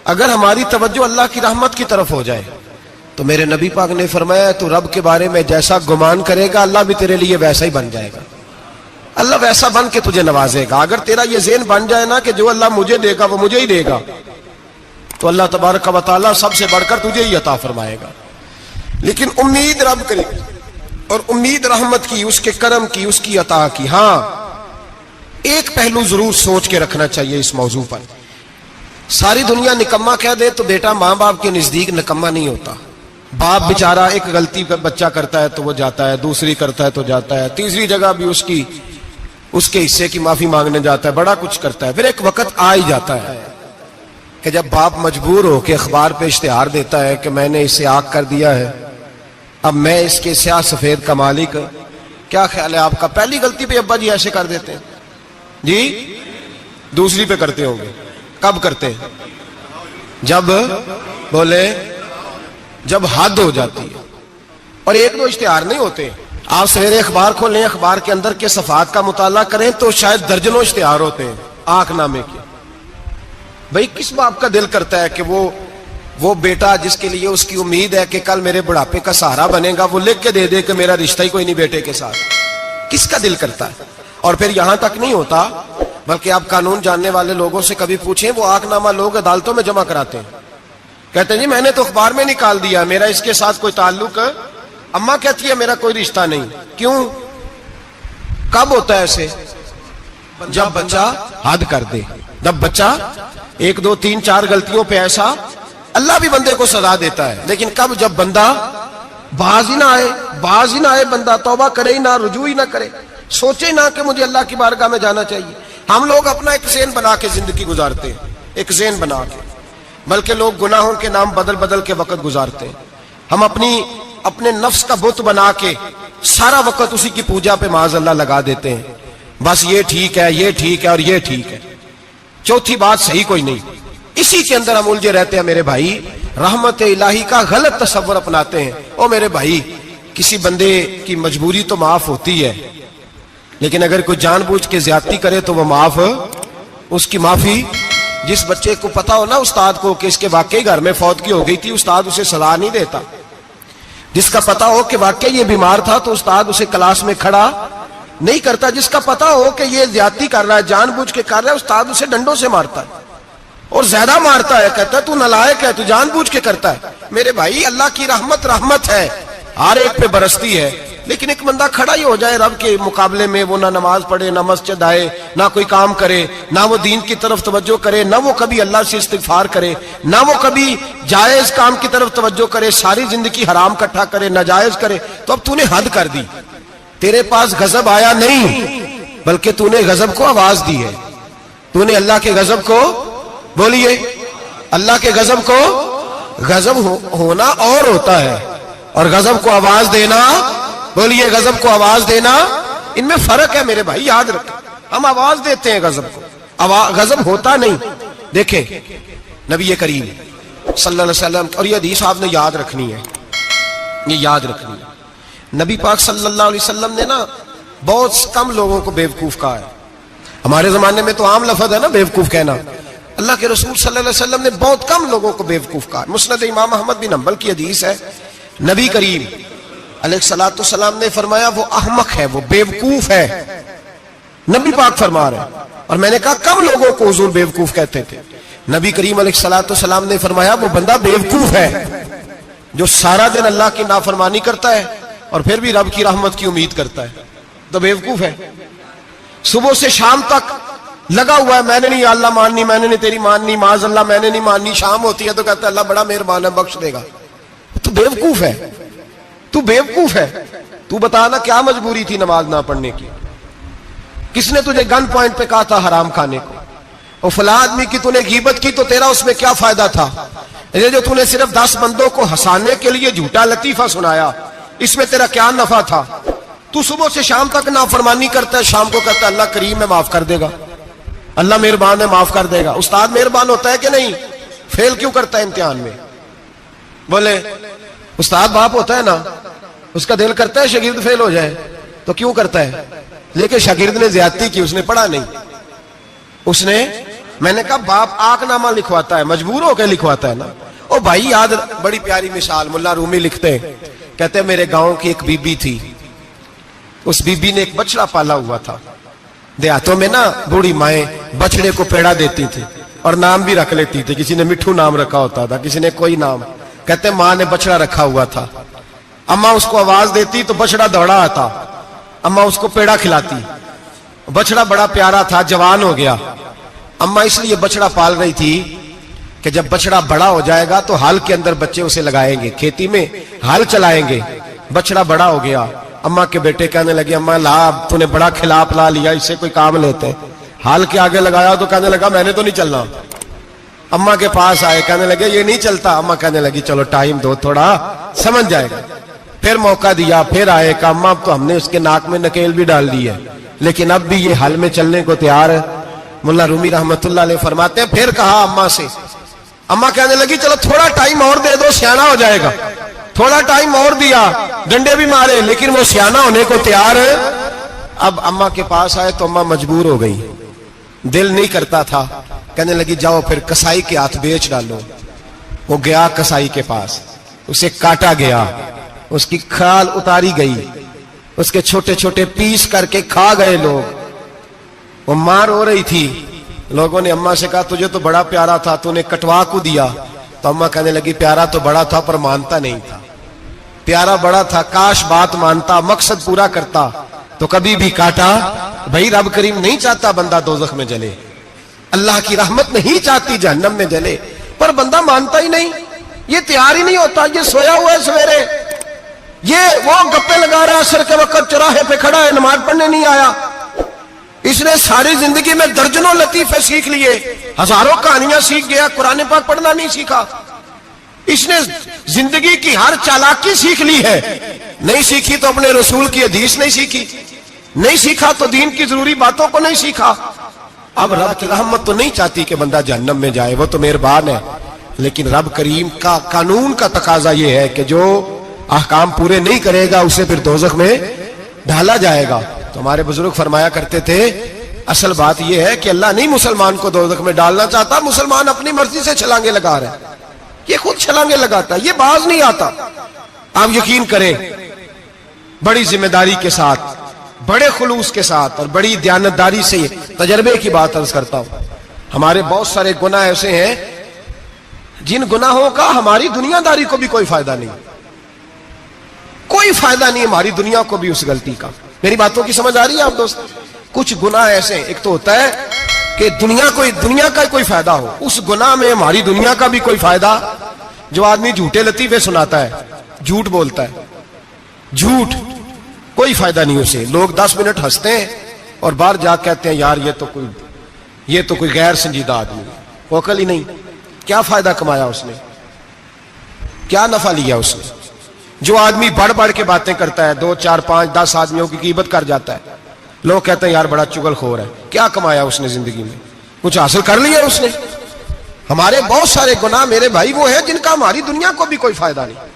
اگر ہماری توجہ اللہ کی رحمت کی طرف ہو جائے تو میرے نبی پاک نے فرمایا تو رب کے بارے میں جیسا گمان کرے گا اللہ بھی تیرے لیے ویسا ہی بن جائے گا. اللہ ویسا بن کے تجھے نوازے گا. اگر تیرا یہ ذہن بن جائے نا کہ جو اللہ مجھے دے گا وہ مجھے ہی دے گا تو اللہ تبارک و تعالیٰ سب سے بڑھ کر تجھے ہی عطا فرمائے گا. لیکن امید رب کرے اور امید رحمت کی، اس کے کرم کی، اس کی عطا کی. ہاں ایک پہلو ضرور سوچ کے رکھنا چاہیے اس موضوع پر. ساری دنیا نکما کہہ دے تو بیٹا ماں باپ کے نزدیک نکما نہیں ہوتا. باپ بیچارہ ایک غلطی بچہ کرتا ہے تو وہ جاتا ہے، دوسری کرتا ہے تو جاتا ہے، تیسری جگہ بھی اس کے حصے کی معافی مانگنے جاتا ہے، بڑا کچھ کرتا ہے. پھر ایک وقت آ ہی جاتا ہے کہ جب باپ مجبور ہو کے اخبار پہ اشتہار دیتا ہے کہ میں نے اسے آگ کر دیا ہے، اب میں اس کے سیاہ سفید کا مالک. کیا خیال ہے آپ کا؟ پہلی غلطی پہ ابا جی ایسے کر دیتے ہیں جی، دوسری پہ کرتے ہوں گے. کب کرتے ہیں؟ جب بولے جب حد ہو جاتی ہے. اور ایک دو اشتہار نہیں ہوتے. آپ سویرے اخبار کھولیں، اخبار کے اندر کے صفحات کا مطالعہ کریں تو شاید درجنوں اشتہار ہوتے ہیں آنکھ نامے کے. بھئی کس باپ کا دل کرتا ہے کہ وہ بیٹا جس کے لیے اس کی امید ہے کہ کل میرے بڑھاپے کا سہارا بنے گا وہ لکھ کے دے دے کہ میرا رشتہ ہی کوئی نہیں بیٹے کے ساتھ؟ کس کا دل کرتا ہے؟ اور پھر یہاں تک نہیں ہوتا بلکہ آپ قانون جاننے والے لوگوں سے کبھی پوچھیں، وہ آنکھ نامہ لوگ عدالتوں میں جمع کراتے ہیں، کہتے ہیں جی میں نے تو اخبار میں نکال دیا میرا اس کے ساتھ کوئی تعلق، اماں کہتی ہے میرا کوئی رشتہ نہیں. کیوں؟ کب ہوتا ہے ایسے؟ جب بچہ حد کر دے. جب بچہ ایک دو تین چار غلطیوں پہ ایسا، اللہ بھی بندے کو سزا دیتا ہے، لیکن کب؟ جب بندہ باز ہی نہ آئے بندہ توبہ کرے ہی نہ، رجوع ہی نہ کرے، سوچے نہ کہ مجھے اللہ کی بارگاہ میں جانا چاہیے. ہم لوگ اپنا ایک ذہن بنا کے زندگی گزارتے ہیں، ایک ذہن بنا کے، بلکہ لوگ گناہوں کے نام بدل کے وقت گزارتے ہیں. ہم اپنے نفس کا بت بنا کے سارا وقت اسی کی پوجا پہ معاذ اللہ لگا دیتے ہیں. بس یہ ٹھیک ہے، یہ ٹھیک ہے اور یہ ٹھیک ہے، چوتھی بات صحیح کوئی نہیں. اسی کے اندر ہم الجھے رہتے ہیں میرے بھائی. رحمت الہی کا غلط تصور اپناتے ہیں. او میرے بھائی، کسی بندے کی مجبوری تو معاف ہوتی ہے، لیکن اگر کوئی جان بوجھ کے زیادتی کرے تو وہ معاف، اس کی معافی. جس بچے کو پتا ہو نا استاد کو کہ اس کے واقعی گھر میں فوتگی ہو گئی تھی، استاد اسے سزا نہیں دیتا. جس کا پتا ہو کہ واقعی یہ بیمار تھا تو استاد اسے کلاس میں کھڑا نہیں کرتا. جس کا پتا ہو کہ یہ زیادتی کر رہا ہے، جان بوجھ کے کر رہا ہے، استاد اسے ڈنڈوں سے مارتا ہے اور زیادہ مارتا ہے، کہتا ہے تو نالائق ہے، تو جان بوجھ کے کرتا ہے. میرے بھائی اللہ کی رحمت ہے، ہر ایک پہ برستی ہے، لیکن ایک بندہ کھڑا ہی ہو جائے رب کے مقابلے میں، وہ نہ نماز پڑھے، نہ مسجد آئے، نہ کوئی کام کرے، نہ وہ دین کی طرف توجہ کرے، نہ وہ کبھی اللہ سے استغفار کرے، نہ وہ کبھی جائز کام کی طرف توجہ کرے، ساری زندگی حرام اکٹھا کرے، ناجائز کرے، تو اب تو نے حد کر دی. تیرے پاس غضب آیا نہیں بلکہ تو نے غضب کو آواز دی ہے. تو نے اللہ کے غضب کو، بولیے، اللہ کے غضب کو، غضب ہونا اور ہوتا ہے اور غضب کو آواز دینا، بولیے، غضب کو آواز دینا، ان میں فرق ہے میرے بھائی، یاد رکھیں. ہم آواز دیتے ہیں غضب کو، غضب ہوتا نہیں. دیکھیں نبی کریم صلی اللہ علیہ وسلم، اور یہ حدیث آپ نے یاد رکھنی ہے، یہ یاد رکھنی ہے. نبی پاک صلی اللہ علیہ وسلم نے نا بہت کم لوگوں کو بیوقوف کہا ہے. ہمارے زمانے میں تو عام لفظ ہے نا بیوقوف کہنا. اللہ کے رسول صلی اللہ علیہ وسلم نے بہت کم لوگوں کو بیوقوف کہا. مسند امام احمد بن حنبل کی حدیث ہے، نبی کریم علیہ الصلوۃ والسلام نے فرمایا وہ احمق ہے، وہ بیوقوف ہے. نبی پاک فرما رہے ہیں. اور میں نے کہا کم لوگوں کو حضور بیوقوف کہتے تھے. نبی کریم علیہ الصلوۃ والسلام نے فرمایا وہ بندہ بیوقوف ہے جو سارا دن اللہ کی نافرمانی کرتا ہے اور پھر بھی رب کی رحمت کی امید کرتا ہے، تو بیوقوف ہے. صبح سے شام تک لگا ہوا ہے، میں نے نہیں اللہ ماننی، میں نے نہیں تیری ماننی، معاذ اللہ میں نے نہیں ماننی. شام ہوتی ہے تو کہتا ہے اللہ بڑا مہربان ہے، بخش دے گا. تو بیوقوف ہے، تو بیوقوف ہے. تو بتانا کیا مجبوری تھی نماز نہ پڑھنے کی؟ کس نے تجھے گن پوائنٹ پہ کہا تھا حرام کھانے کو؟ اور فلاں آدمی کی تو نے غیبت کی تو تیرا اس میں کیا فائدہ تھا؟ یہ جو تو نے صرف 10 بندوں کو ہنسانے کے لیے جھوٹا لطیفہ سنایا، اس میں تیرا کیا نفع تھا؟ تو صبح سے شام تک نافرمانی کرتا ہے، شام کو کہتا ہے اللہ کریم ہے معاف کر دے گا، اللہ مہربان ہے معاف کر دے گا. استاد مہربان ہوتا ہے کہ نہیں؟ فیل کیوں کرتا ہے امتحان میں؟ بولے استاد باپ ہوتا ہے نا، اس کا دل کرتا ہے شاگرد فیل ہو جائے، تو کیوں کرتا ہے؟ لیکن شاگرد نے زیادتی کی، اس نے پڑھا نہیں، اس نے میں نے کہا باپ آنکھ نامہ لکھواتا ہے، مجبور ہو کے لکھواتا ہے نا۔ او بھائی یاد، بڑی پیاری مثال ملا رومی لکھتے ہیں، کہتے ہیں میرے گاؤں کی ایک بی بی تھی، اس بی بی نے ایک بچڑا پالا ہوا تھا۔ دیہاتوں میں نا بوڑھی مائیں بچڑے کو پیڑا دیتی تھی اور نام بھی رکھ لیتی تھی، کسی نے مٹھو نام رکھا ہوتا تھا، کسی نے کوئی نام۔ کہتے ہیں ماں نے بچڑا رکھا ہوا تھا، اماں اس کو آواز دیتی تو بچڑا دوڑا آتا، اماں اس کو پیڑا کھلاتی، بچڑا بڑا پیارا تھا، جوان ہو گیا۔ اماں اس لیے بچڑا پال رہی تھی کہ جب بچڑا بڑا ہو جائے گا تو ہل کے اندر بچے اسے لگائیں گے، کھیتی میں ہل چلائیں گے۔ بچڑا بڑا ہو گیا، اماں کے بیٹے کہنے لگے اماں لا، تو نے بڑا کھلا پلا لیا، اس سے کوئی کام لیتے۔ ہل کے آگے لگایا تو کہنے لگا میں نے تو نہیں چلنا۔ اماں کے پاس آئے، کہنے لگے یہ نہیں چلتا۔ اماں کہنے لگی چلو ٹائم دو تھوڑا، سمجھ جائے گا۔ پھر موقع دیا، پھر آئے، کہا اماں اب تو ہم نے اس کے ناک میں نکیل بھی ڈال دی ہے لیکن اب بھی یہ ہل میں چلنے کو تیار ہے۔ ملا رومی رحمت اللہ علیہ فرماتے ہیں پھر کہا اماں سے، اماں کہنے لگی چلو تھوڑا ٹائم اور دے دو، سیانا ہو جائے گا۔ تھوڑا ٹائم اور دیا، ڈنڈے بھی مارے لیکن وہ سیانا ہونے کو تیار ہے۔ اب اماں کے پاس آئے تو اماں مجبور ہو گئی، دل نہیں کرتا تھا، کہنے لگی جاؤ پھر کسائی کے ہاتھ بیچ ڈالو۔ وہ گیا کسائی کے پاس، اسے کاٹا گیا، اس کی کھال اتاری گئی، اس کے چھوٹے چھوٹے پیس کر کے کھا گئے لوگ۔ وہ مار ہو رہی تھی، لوگوں نے اماں سے کہا تجھے تو بڑا پیارا تھا، تو نے کٹوا کو دیا۔ تو اماں کہنے لگی پیارا تو بڑا تھا پر مانتا نہیں تھا، پیارا بڑا تھا، کاش بات مانتا، مقصد پورا کرتا تو کبھی بھی کاٹا۔ بھائی رب کریم نہیں چاہتا بندہ دوزخ میں جلے، اللہ کی رحمت نہیں چاہتی جہنم میں جلے، پر بندہ مانتا ہی نہیں، یہ تیار ہی نہیں ہوتا، یہ سویا ہوا ہے سویرے، یہ وہ گپے لگا رہا عصر کے وقت چوراہے پہ کھڑا ہے، نماز پڑھنے نہیں آیا۔ اس نے ساری زندگی میں درجنوں لطیفے سیکھ لیے، ہزاروں کہانیاں سیکھ گیا، قرآن پاک پڑھنا نہیں سیکھا۔ اس نے زندگی کی ہر چالاکی سیکھ لی ہے، نہیں سیکھی تو اپنے رسول کی حدیث نہیں سیکھی، نہیں سیکھا تو دین کی ضروری باتوں کو نہیں سیکھا۔ اب رب کی رحمت تو نہیں چاہتی کہ بندہ جہنم میں جائے، وہ تو مہربان ہے، لیکن رب کریم کا قانون کا تقاضا یہ ہے کہ جو احکام پورے نہیں کرے گا اسے پھر دوزخ میں ڈالا جائے گا۔ تو ہمارے بزرگ فرمایا کرتے تھے اصل بات یہ ہے کہ اللہ نہیں مسلمان کو دوزخ میں ڈالنا چاہتا، مسلمان اپنی مرضی سے چھلانگے لگا رہا ہے، یہ خود چھلانگے لگاتا ہے، یہ باز نہیں آتا۔ آپ یقین کریں بڑی ذمہ داری کے ساتھ، بڑے خلوص کے ساتھ اور بڑی دیانتداری سے تجربے کی بات عرض کرتا ہوں، ہمارے بہت سارے گناہ ایسے ہیں جن گناہوں کا ہماری دنیا داری کو بھی کوئی فائدہ نہیں، کوئی فائدہ نہیں ہماری دنیا کو بھی اس غلطی کا۔ میری باتوں کی سمجھ آ رہی ہے آپ دوست؟ کچھ گناہ ایسے ہیں، ایک تو ہوتا ہے کہ دنیا کا کوئی فائدہ ہو، اس گناہ میں ہماری دنیا کا بھی کوئی فائدہ۔ جو آدمی جھوٹے لطیفے سناتا ہے، جھوٹ بولتا ہے، جھوٹ کوئی فائدہ نہیں اسے، لوگ 10 منٹ ہنستے ہیں اور باہر جا کہتے ہیں یار یہ تو کوئی غیر سنجیدہ آدمی، وہ عقل ہی نہیں، کیا فائدہ کمایا اس نے، کیا نفع لیا اس نے۔ جو آدمی بڑھ بڑھ کے باتیں کرتا ہے، 2 4 5 10 آدمیوں کی غیبت کر جاتا ہے، لوگ کہتے ہیں یار بڑا چغل خور ہے، کیا کمایا اس نے زندگی میں، کچھ حاصل کر لیا اس نے۔ ہمارے بہت سارے گناہ میرے بھائی وہ ہیں جن کا ہماری دنیا کو بھی کوئی فائدہ نہیں۔